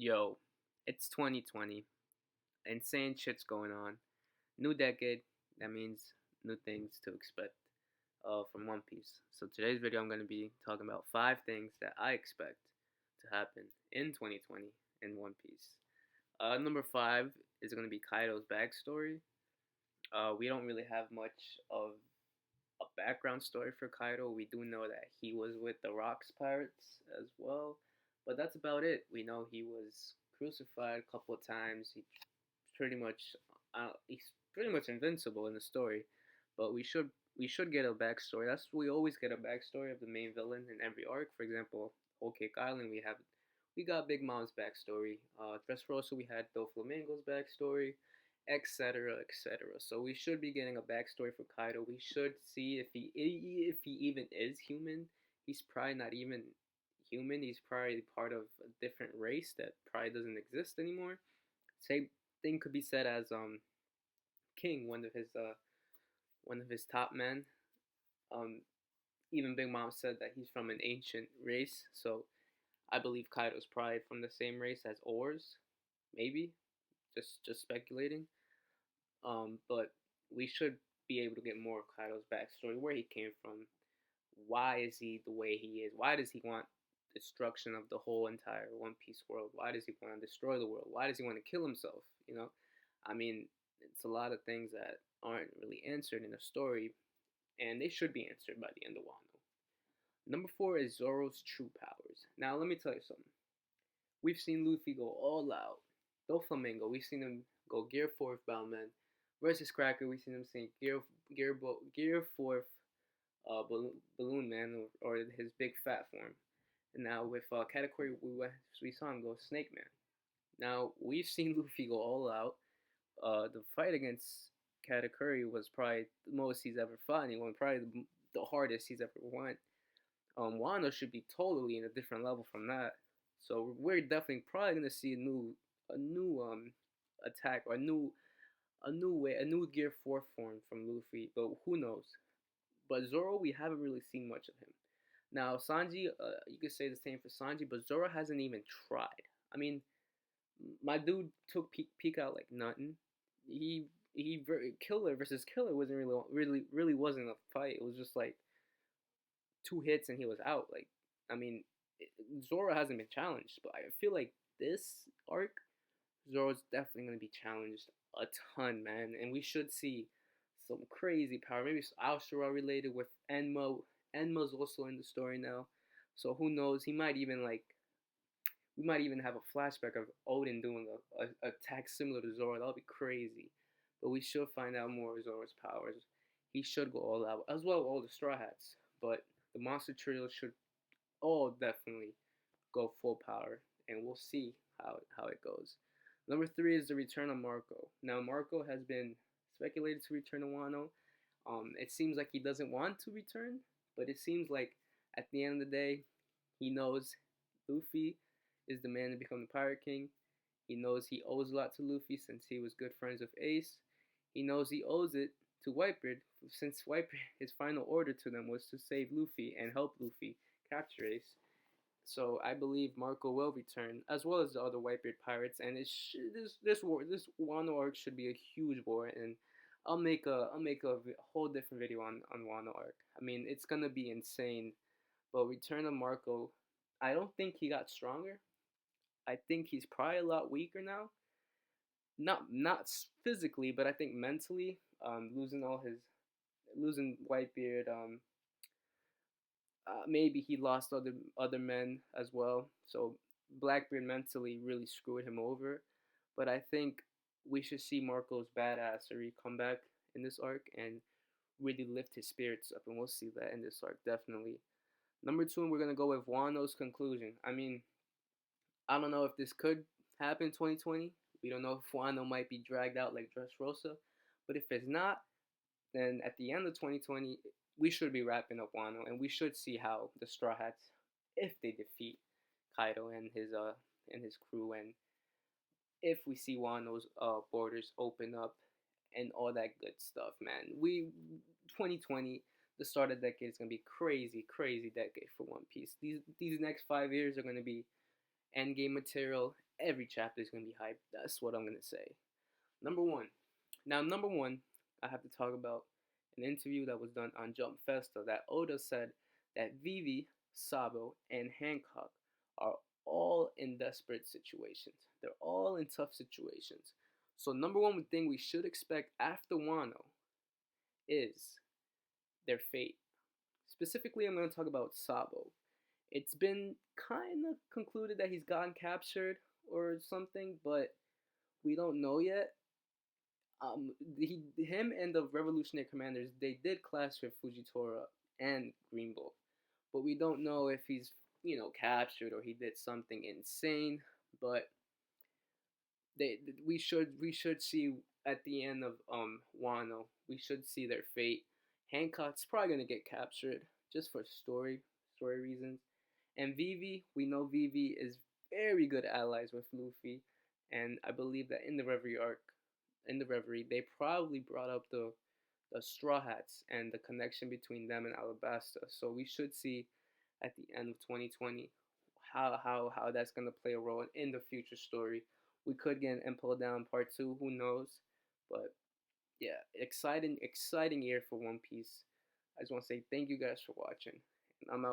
Yo, it's 2020. Insane shit's going on. New decade. That means new things to expect from One Piece. So today's video, I'm going to be talking about 5 things that I expect to happen in 2020 in One Piece. Number 5 is going to be Kairos Backstory. We don't really have much of a background story for Kaido. We do know that he was with the Rocks Pirates as well, but that's about it. We know he was crucified a couple of times. Pretty much he's pretty much invincible in the story, but we should get a backstory. That's we always get a backstory of the main villain in every arc. For example, Whole Cake Island, we got Big Mom's backstory. Dressrosa, we had Doflamingo's backstory, etc., etc. So we should be getting a backstory for Kaido. We should see if he even is human. He's probably not even human. He's probably part of a different race that probably doesn't exist anymore. Same thing could be said as King, one of his top men. Um, Even Big Mom said that he's from an ancient race, so I believe Kaido's probably from the same race as Oars, maybe, just speculating. But we should be able to get more of Kaido's backstory, where he came from, why is he the way he is, why does he want destruction of the whole entire One Piece world, why does he want to destroy the world, why does he want to kill himself? I mean, it's a lot of things that aren't really answered in the story, and they should be answered by the end of Wano. Number 4 is Zoro's true powers. Now, let me tell you something. We've seen Luffy go all out. Doflamingo, we've seen him go Gear 4th Bowman versus Cracker. We've seen him say Gear 4th Balloon Man, or his big fat form. And now with Katakuri, we saw him go Snake Man. Now, we've seen Luffy go all out. The fight against Katakuri was probably the most he's ever fought anyone, probably the hardest he's ever won. Wano should be totally in a different level from that. So we're definitely probably gonna see a new attack, or a new Gear 4 form from Luffy, but who knows? But Zoro, we haven't really seen much of him. Now Sanji, you could say the same for Sanji, but Zoro hasn't even tried. I mean, my dude took peek out like nothing. He Killer versus Killer wasn't really wasn't a fight. It was just like 2 hits and he was out. Like, I mean, Zoro hasn't been challenged, but I feel like this arc, Zoro's definitely gonna be challenged a ton, man, and we should see some crazy power. Maybe it's Ashura related with Enma. Enma's also in the story now, so who knows? He might even like we might even have a flashback of Odin doing a attack similar to Zoro. That'll be crazy. But we should find out more of Zoro's powers. He should go all out, as well as all the Straw Hats. But the Monster Trio should all definitely go full power, and we'll see how it goes. Number 3 is the return of Marco. Now, Marco has been speculated to return to Wano. It seems like he doesn't want to return, but it seems like at the end of the day, he knows Luffy is the man to become the Pirate King. He knows he owes a lot to Luffy since he was good friends with Ace. He knows he owes it to Whitebeard since Whitebeard, his final order to them was to save Luffy and help Luffy capture Ace. So I believe Marco will return, as well as the other Whitebeard pirates, and this Wano arc should be a huge war, and I'll make a whole different video on Wano arc. I mean, it's gonna be insane. But Return of Marco, I don't think he got stronger. I think he's probably a lot weaker now. Not physically, but I think mentally, losing Whitebeard. Maybe he lost other men as well. So Blackbeard mentally really screwed him over. But I think we should see Marco's badassery come back in this arc and really lift his spirits up, and we'll see that in this arc definitely. Number 2, and we're gonna go with Wano's conclusion. I mean, I don't know if this could happen in 2020. We don't know if Wano might be dragged out like Dressrosa. But if it's not, then at the end of 2020, we should be wrapping up Wano, and we should see how the Straw Hats, if they defeat Kaido and his crew, and if we see Wano's borders open up and all that good stuff, man. 2020, the start of the decade is gonna be crazy, crazy decade for One Piece. These next 5 years are gonna be endgame material, every chapter is gonna be hype. That's what I'm gonna say. Number one. Now, number one, I have to talk about an interview that was done on Jump Festa that Oda said that Vivi, Sabo, and Hancock are all in desperate situations. They're all in tough situations. So, number one thing we should expect after Wano is their fate. Specifically, I'm going to talk about Sabo. It's been kind of concluded that he's gotten captured or something, but we don't know yet. Him and the Revolutionary Commanders, they did clash with Fujitora and Green Bull, but we don't know if he's captured or he did something insane. But we should see at the end of Wano, we should see their fate. Hancock's probably gonna get captured just for story reasons, and Vivi, we know Vivi is very good allies with Luffy, and I believe that in the Reverie, they probably brought up the Straw Hats and the connection between them and Alabasta. So we should see at the end of 2020 how that's gonna play a role in the future story. We could get an Impel Down Part 2, who knows? But yeah, exciting year for One Piece. I just want to say thank you guys for watching. And I'm out.